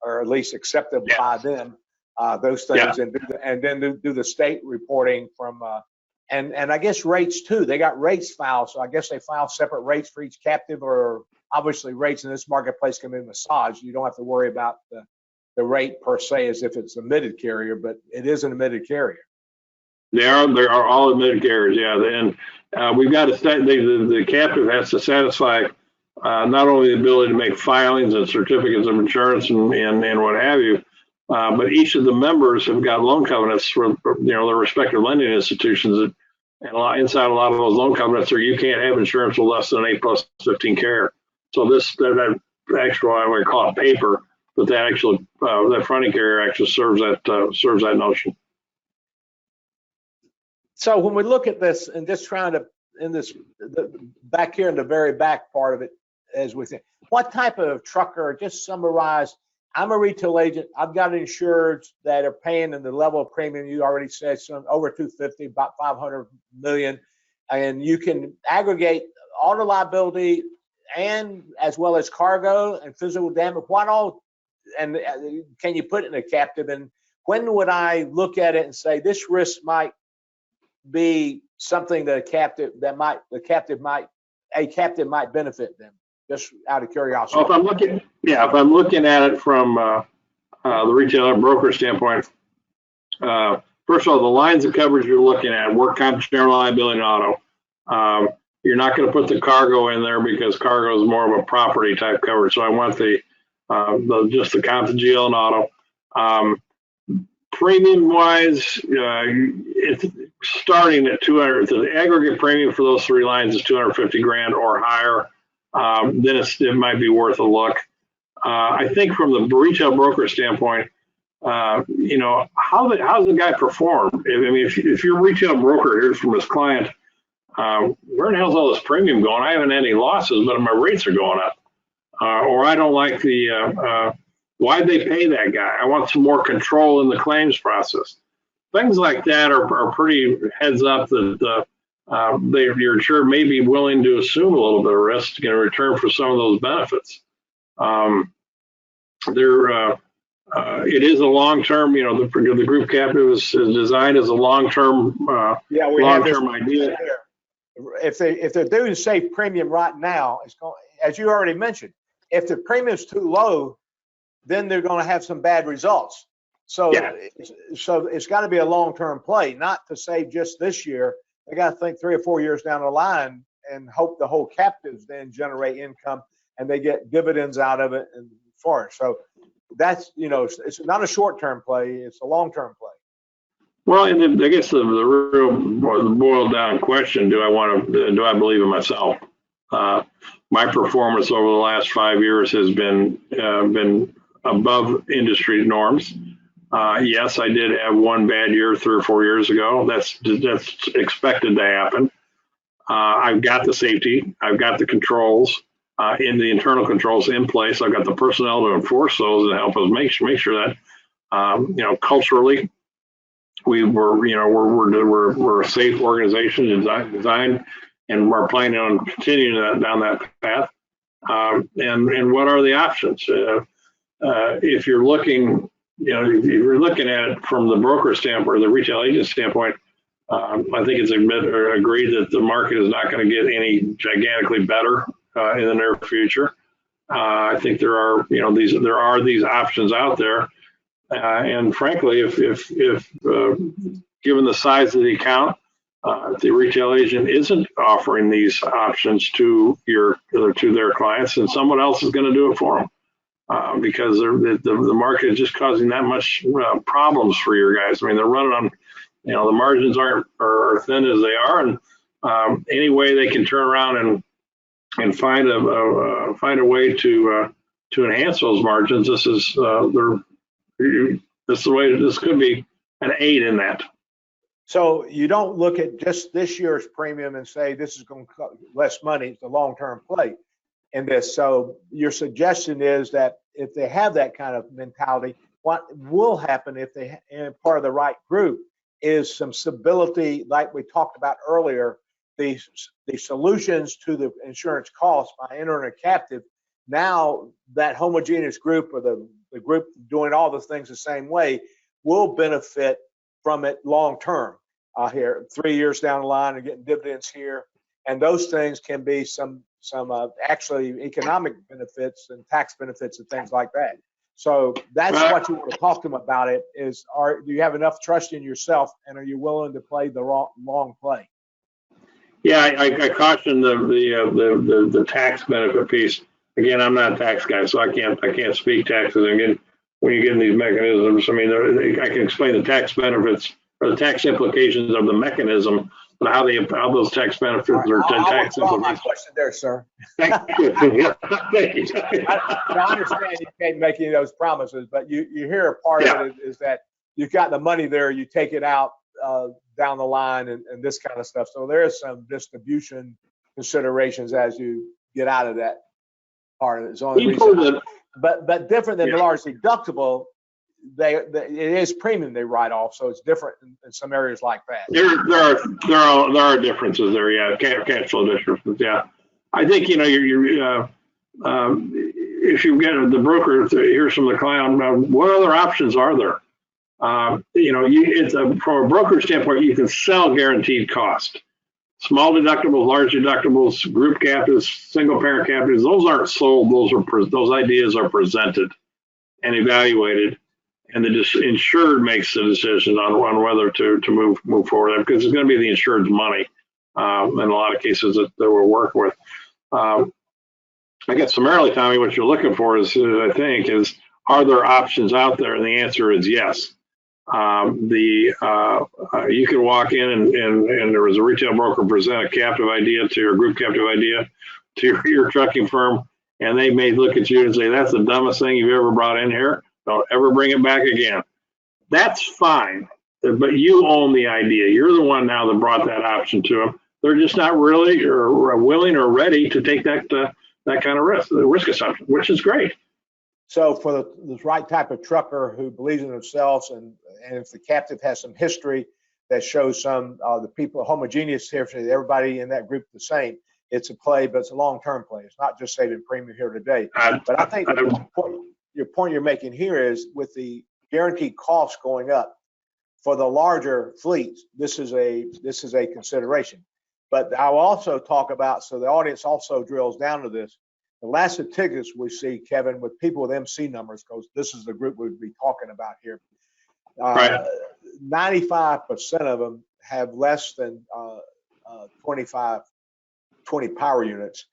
or at least accepted by them. Those things, and then do the state reporting from. And I guess rates too. They got rates filed, so I guess they file separate rates for each captive, or obviously rates in this marketplace can be massaged. You don't have to worry about the rate per se as if it's an admitted carrier, but it is an admitted carrier. They are all admitted carriers, yeah. And we've got to the captive has to satisfy not only the ability to make filings and certificates of insurance and what have you, but each of the members have got loan covenants for their respective lending institutions, and inside a lot of those loan covenants are you can't have insurance with less than an A+15 carrier. So that actual, I would call it paper, but that fronting carrier actually serves that notion. So when we look at this and just trying to back here in the very back part of it, as we think, what type of trucker? Just summarize. I'm a retail agent. I've got insureds that are paying in the level of premium you already said, some over 250, about 500 million, and you can aggregate auto liability and as well as cargo and physical damage. What all? And can you put it in a captive? And when would I look at it and say this risk might be something that a captive might benefit them? Just out of curiosity. Well, if I'm looking at it from the retailer broker standpoint, first of all, the lines of coverage you're looking at, work comp, general liability, and auto. You're not going to put the cargo in there because cargo is more of a property type coverage. So I want just the comp, GL, and auto. Premium wise, it's starting at 200. The aggregate premium for those three lines is 250 grand or higher. Then it might be worth a look. I think from the retail broker standpoint, how does the guy perform? If your retail broker hears from his client, where the hell's all this premium going? I haven't had any losses, but my rates are going up. Or I don't like why'd they pay that guy? I want some more control in the claims process. Things like that are pretty heads up that your insurer may be willing to assume a little bit of risk in return for some of those benefits. It is a long-term, the group captive is designed as a long-term idea. If they're doing safe premium right now, it's going, as you already mentioned, if the premium's too low, then they're going to have some bad results. So it's got to be a long-term play, not to save just this year. They got to think 3 or 4 years down the line and hope the whole captives then generate income and they get dividends out of it and for it. So that's, it's not a short-term play, it's a long-term play. Well, and I guess the real boiled down question, do I believe in myself? My performance over the last 5 years has been above industry norms. Yes, I did have one bad year 3 or 4 years ago. That's expected to happen. I've got the safety, I've got the controls, in the internal controls in place. I've got the personnel to enforce those and help us make sure that, culturally, we're a safe organization designed, and we're planning on continuing down that path. And what are the options? If you're looking, if you're looking at it from the broker standpoint or the retail agent standpoint, I think it's agreed that the market is not going to get any gigantically better in the near future. I think there are these options out there, and frankly, if given the size of the account, if the retail agent isn't offering these options to their clients, then someone else is going to do it for them, because the market is just causing that much problems for your guys. I mean, they're running on, the margins are thin as they are, and any way they can turn around and find a way to enhance those margins, this is the way. This could be an aid in that. So you don't look at just this year's premium and say this is going to cost less money. It's a long-term play in this. So your suggestion is that if they have that kind of mentality, what will happen if they are part of the right group is some stability, like we talked about earlier. The solutions to the insurance costs by entering a captive. Now that homogeneous group, or the group doing all the things the same way, will benefit from it long term here, 3 years down the line, and getting dividends here, and those things can be some actually economic benefits and tax benefits and things like that. So that's what you want to talk to them about. It is, do you have enough trust in yourself, and are you willing to play the long play? Yeah, I caution the tax benefit piece. Again, I'm not a tax guy, so I can't speak taxes. Again, when you get in these mechanisms, I mean, I can explain the tax benefits or the tax implications of the mechanism, but how those tax benefits are tax implications. My question there, sir. Thank you. I understand you can't make any of those promises, but you hear a part of it is that you've got the money there, you take it out down the line, and this kind of stuff. So there is some distribution considerations as you get out of that part of it. It's the only reason. But different than the large deductible, it is premium they write off, so it's different in some areas like that. There are differences there, yeah, cash flow differences, yeah. I think if you get the broker to hear from the client, what other options are there? From a broker standpoint, you can sell guaranteed cost. Small deductibles, large deductibles, group captives, single parent captives, those aren't sold. Those ideas are presented and evaluated, and the insured makes the decision on whether to move forward, because it's going to be the insured's money in a lot of cases that we're working with. I guess summarily, Tommy, what you're looking for is, I think, are there options out there? And the answer is yes. You can walk in and there was a retail broker present a captive idea to your group captive idea to your trucking firm, and they may look at you and say, that's the dumbest thing you've ever brought in here. Don't ever bring it back again. That's fine, but you own the idea. You're the one now that brought that option to them. They're just not really or willing or ready to take that kind of risk, the risk assumption, which is great. So for the right type of trucker who believes in themselves, and if the captive has some history that shows some the people homogeneous here, everybody in that group the same, it's a play, but it's a long-term play. It's not just saving premium here today. But I think your point you're making here is, with the guaranteed costs going up for the larger fleets, this is a consideration. But I'll also talk about, so the audience also drills down to this, the last statistics we see, Kevin, with people with MC numbers, because this is the group we'd be talking about here. 95% of them have less than 20 power units,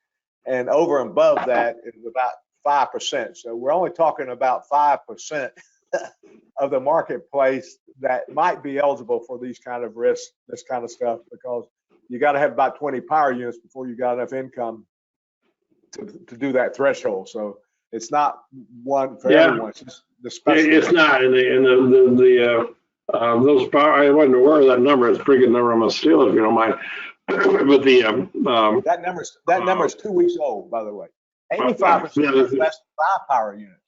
and over and above that is about 5%. So we're only talking about 5% of the marketplace that might be eligible for these kind of risks, this kind of stuff, because you got to have about 20 power units before you got enough income to do that threshold. So it's not one for everyone. It's just the special. It's not. Those power, I wasn't aware of that number. It's a pretty good number. I'm gonna steal it if you don't mind. But the that number's 2 weeks old, by the way. 85% less firepower units.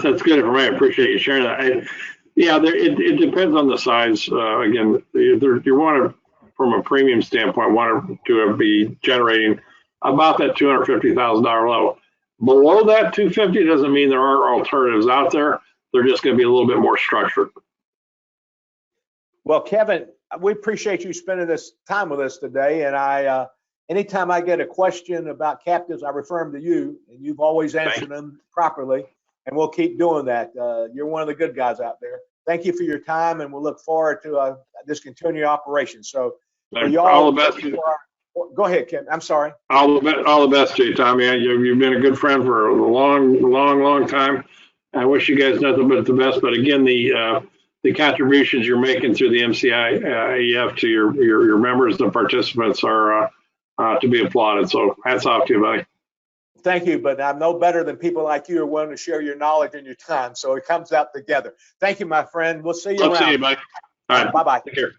That's good information. I appreciate you sharing that. Yeah, it depends on the size. Again, you want to, from a premium standpoint, want to be generating about that $250,000 level. Below that 250 doesn't mean there aren't alternatives out there. They're just going to be a little bit more structured. Well, Kevin, we appreciate you spending this time with us today. And anytime I get a question about captives, I refer them to you, and you've always answered them properly. And we'll keep doing that. You're one of the good guys out there. Thank you for your time, and we'll look forward to this continued operation. So, for y'all, all the best. Go ahead, Kevin. I'm sorry. All the best to you, Tommy. You've been a good friend for a long time. I wish you guys nothing but the best. But again, the contributions you're making through the MCIEF to your members and participants are to be applauded. So hats off to you, buddy. Thank you, but I'm no better than people like you who are willing to share your knowledge and your time. So it comes out together. Thank you, my friend. We'll see you around. See you, buddy. All right. Bye-bye. Take care.